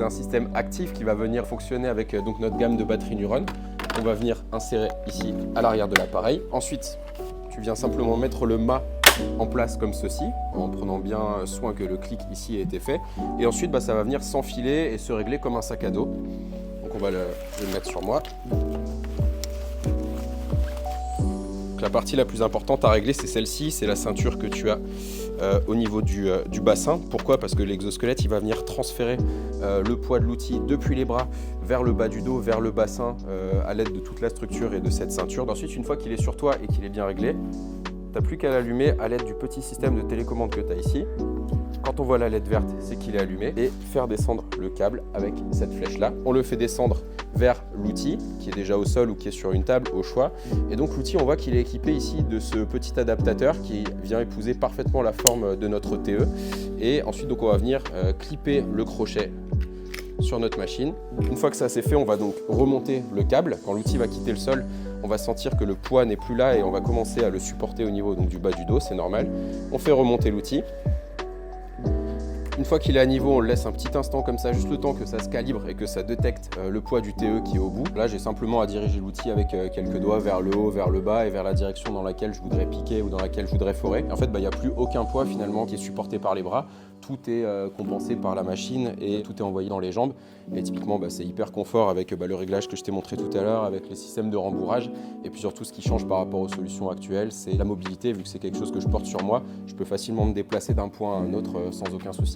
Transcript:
c'est un système actif qui va venir fonctionner avec donc notre gamme de batteries Neuron. On va venir insérer ici à l'arrière de l'appareil. Ensuite, tu viens simplement mettre le mât en place comme ceci, en prenant bien soin que le clic ici ait été fait. Et ensuite, ça va venir s'enfiler et se régler comme un sac à dos. Donc je vais le mettre sur moi. Donc, la partie la plus importante à régler, c'est celle-ci, c'est la ceinture que tu as au niveau du bassin. Pourquoi? Parce que l'exosquelette, il va venir transférer le poids de l'outil depuis les bras vers le bas du dos, vers le bassin, à l'aide de toute la structure et de cette ceinture. Ensuite, une fois qu'il est sur toi et qu'il est bien réglé, tu n'as plus qu'à l'allumer à l'aide du petit système de télécommande que tu as ici. Quand on voit la LED verte, c'est qu'il est allumé. Et faire descendre le câble avec cette flèche-là. On le fait descendre vers l'outil qui est déjà au sol ou qui est sur une table au choix. Et donc l'outil, on voit qu'il est équipé ici de ce petit adaptateur qui vient épouser parfaitement la forme de notre TE. Et ensuite, donc, on va venir clipper le crochet sur notre machine. Une fois que ça c'est fait, on va donc remonter le câble. Quand l'outil va quitter le sol, on va sentir que le poids n'est plus là et on va commencer à le supporter au niveau donc, du bas du dos, c'est normal. On fait remonter l'outil. Une fois qu'il est à niveau, on le laisse un petit instant comme ça, juste le temps que ça se calibre et que ça détecte le poids du TE qui est au bout. Là, j'ai simplement à diriger l'outil avec quelques doigts vers le haut, vers le bas et vers la direction dans laquelle je voudrais piquer ou dans laquelle je voudrais forer. Et en fait, il n'y a plus aucun poids finalement qui est supporté par les bras. Tout est compensé par la machine et tout est envoyé dans les jambes. Et typiquement, c'est hyper confort avec le réglage que je t'ai montré tout à l'heure, avec les systèmes de rembourrage. Et puis surtout, ce qui change par rapport aux solutions actuelles, c'est la mobilité. Vu que c'est quelque chose que je porte sur moi, je peux facilement me déplacer d'un point à un autre sans aucun souci.